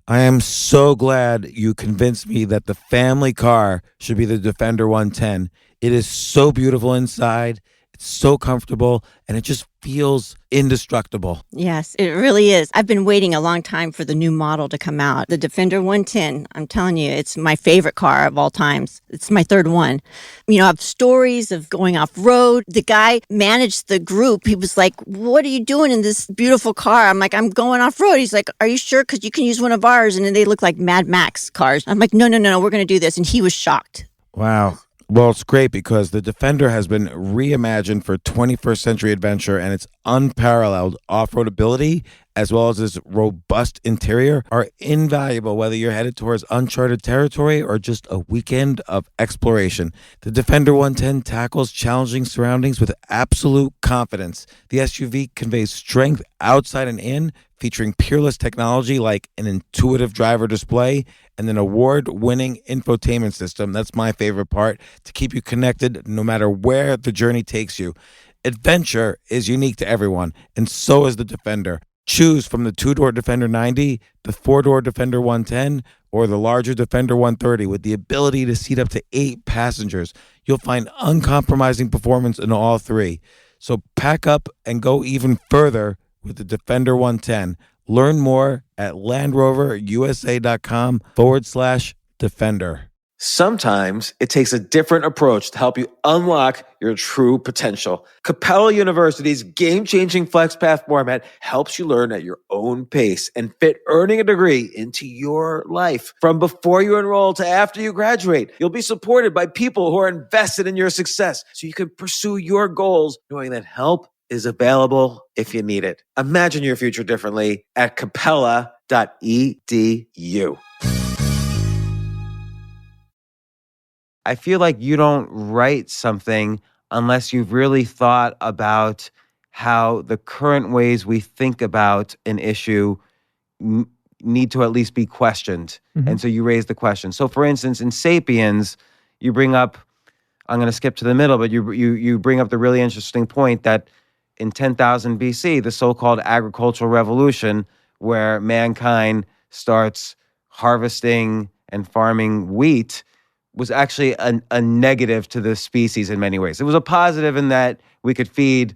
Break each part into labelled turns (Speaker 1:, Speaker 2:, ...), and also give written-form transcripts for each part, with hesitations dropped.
Speaker 1: I am so glad you convinced me that the family car should be the Defender 110. It is so beautiful inside, it's so comfortable, and it just feels indestructible.
Speaker 2: Yes, it really is. I've been waiting a long time for the new model to come out. The Defender 110, I'm telling you, it's my favorite car of all times. It's my third one. You know, I have stories of going off-road. The guy managed the group. He was like, what are you doing in this beautiful car? I'm like, I'm going off-road. He's like, are you sure? Because you can use one of ours. And then they look like Mad Max cars. I'm like, no, we're going to do this. And he was shocked.
Speaker 1: Wow. Well, it's great because the Defender has been reimagined for 21st century adventure, and its unparalleled off-road ability, as well as its robust interior, are invaluable whether you're headed towards uncharted territory or just a weekend of exploration. The Defender 110 tackles challenging surroundings with absolute confidence. The SUV conveys strength outside and in, featuring peerless technology like an intuitive driver display and an award-winning infotainment system. That's my favorite part, to keep you connected no matter where the journey takes you. Adventure is unique to everyone, and so is the Defender. Choose from the two-door Defender 90, the four-door Defender 110, or the larger Defender 130 with the ability to seat up to 8 passengers. You'll find uncompromising performance in all three. So pack up and go even further with the Defender 110. Learn more at LandRoverUSA.com/Defender.
Speaker 3: Sometimes it takes a different approach to help you unlock your true potential. Capella University's game-changing FlexPath format helps you learn at your own pace and fit earning a degree into your life. From before you enroll to after you graduate, you'll be supported by people who are invested in your success so you can pursue your goals knowing that help is available if you need it. Imagine your future differently at capella.edu. I feel like you don't write something unless you've really thought about how the current ways we think about an issue need to at least be questioned. Mm-hmm. And so you raise the question. So for instance, in Sapiens, you bring up, I'm going to skip to the middle, but you bring up the really interesting point that in 10,000 BC, the so-called agricultural revolution, where mankind starts harvesting and farming wheat, was actually a negative to the species in many ways. It was a positive in that we could feed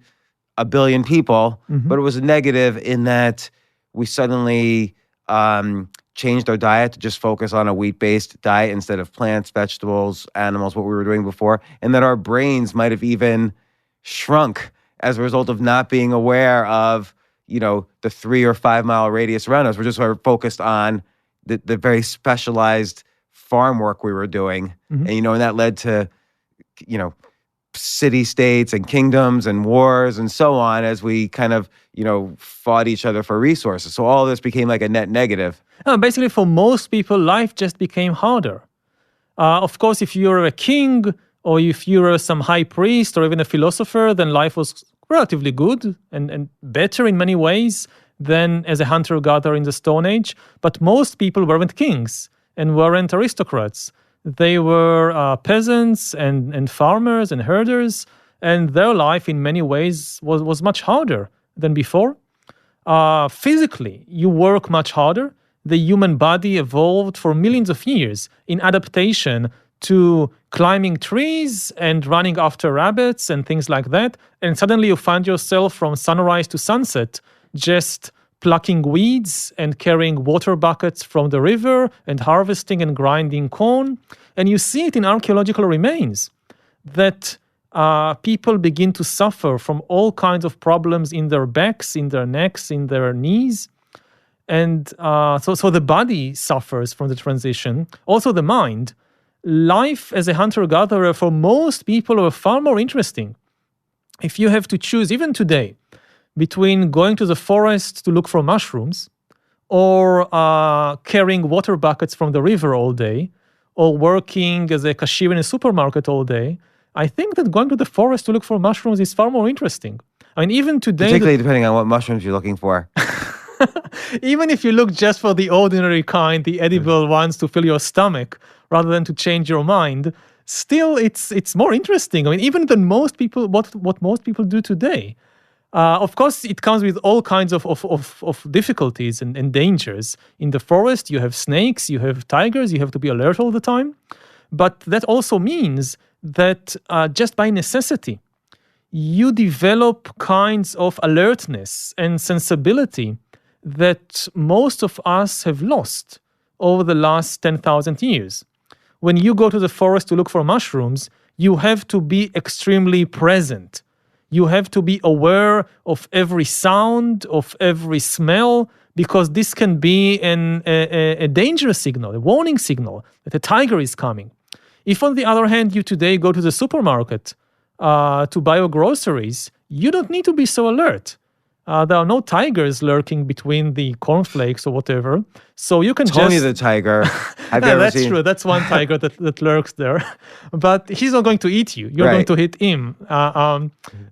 Speaker 3: 1 billion people, mm-hmm. but it was a negative in that we suddenly changed our diet to just focus on a wheat-based diet instead of plants, vegetables, animals, what we were doing before, and that our brains might have even shrunk as a result of not being aware of, the 3 or 5 mile radius around us. We're just sort of focused on the very specialized farm work we were doing. Mm-hmm. And that led to, city-states and kingdoms and wars and so on as we kind of, fought each other for resources. So all this became like a net negative.
Speaker 4: Basically, for most people, life just became harder. Of course, if you're a king or if you're some high priest or even a philosopher, then life was relatively good and better in many ways than as a hunter-gatherer in the Stone Age. But most people weren't kings and weren't aristocrats. They were peasants and farmers and herders, and their life in many ways was much harder than before. Physically, you work much harder. The human body evolved for millions of years in adaptation to climbing trees and running after rabbits and things like that. And suddenly you find yourself from sunrise to sunset just plucking weeds and carrying water buckets from the river and harvesting and grinding corn. And you see it in archaeological remains that people begin to suffer from all kinds of problems in their backs, in their necks, in their knees. And so the body suffers from the transition. Also the mind. Life as a hunter-gatherer for most people are far more interesting. If you have to choose, even today, between going to the forest to look for mushrooms or carrying water buckets from the river all day or working as a cashier in a supermarket all day, I think that going to the forest to look for mushrooms is far more interesting. I mean, even today...
Speaker 3: Particularly depending on what mushrooms you're looking for.
Speaker 4: Even if you look just for the ordinary kind, the edible ones to fill your stomach, rather than to change your mind, still it's more interesting. I mean, even than most people, what most people do today. Of course, it comes with all kinds of difficulties and dangers. In the forest, you have snakes, you have tigers, you have to be alert all the time. But that also means that just by necessity, you develop kinds of alertness and sensibility that most of us have lost over the last 10,000 years. When you go to the forest to look for mushrooms, you have to be extremely present. You have to be aware of every sound, of every smell, because this can be a dangerous signal, a warning signal that a tiger is coming. If, on the other hand, you today go to the supermarket to buy your groceries, you don't need to be so alert. There are no tigers lurking between the cornflakes or whatever, so you can
Speaker 3: Tony
Speaker 4: just...
Speaker 3: the tiger. Have you ever
Speaker 4: that's
Speaker 3: seen?
Speaker 4: true. That's one tiger that lurks there, but he's not going to eat you. You're going
Speaker 3: Right.
Speaker 4: to hit him,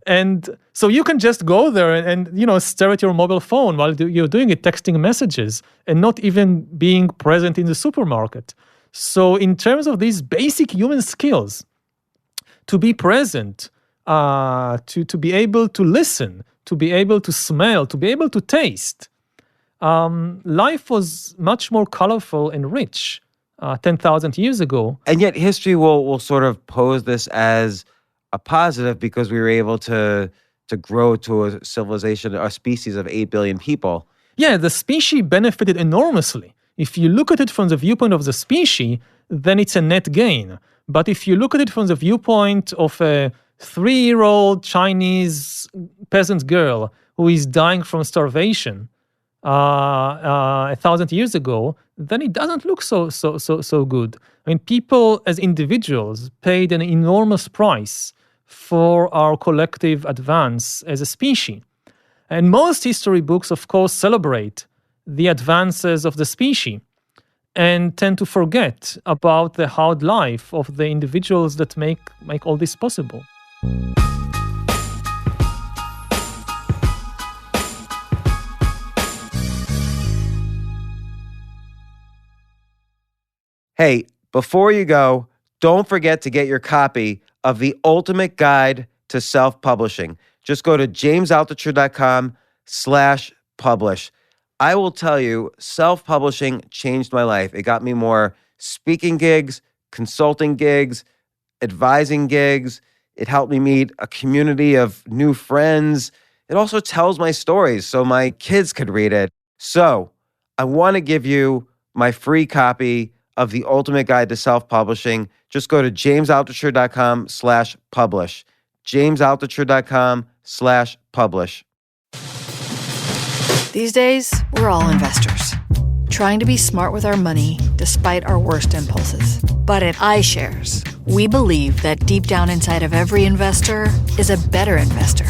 Speaker 4: and so you can just go there and stare at your mobile phone while you're doing it, texting messages, and not even being present in the supermarket. So, in terms of these basic human skills, to be present, to be able to listen, to be able to smell, to be able to taste, life was much more colorful and rich 10,000 years ago.
Speaker 3: And yet history will sort of pose this as a positive because we were able to grow to a civilization, a species of 8 billion people.
Speaker 4: Yeah, the species benefited enormously. If you look at it from the viewpoint of the species, then it's a net gain. But if you look at it from the viewpoint of a 3-year-old Chinese peasant girl who is dying from starvation 1,000 years ago, then it doesn't look so good. I mean, people as individuals paid an enormous price for our collective advance as a species. And most history books, of course, celebrate the advances of the species and tend to forget about the hard life of the individuals that make all this possible.
Speaker 3: Hey, before you go, don't forget to get your copy of The Ultimate Guide to Self-Publishing. Just go to jamesAltucher.com/publish. I will tell you, self-publishing changed my life. It got me more speaking gigs, consulting gigs, advising gigs. It helped me meet a community of new friends. It also tells my stories so my kids could read it. So I want to give you my free copy of The Ultimate Guide to Self-Publishing. Just go to jamesAltucher.com/publish. jamesAltucher.com/publish.
Speaker 5: These days, we're all investors, trying to be smart with our money despite our worst impulses. But at iShares, we believe that deep down inside of every investor is a better investor.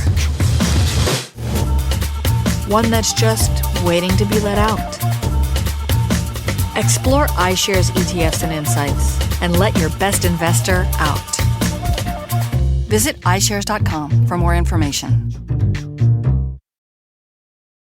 Speaker 5: One that's just waiting to be let out. Explore iShares ETFs and insights and let your best investor out. Visit iShares.com for more information.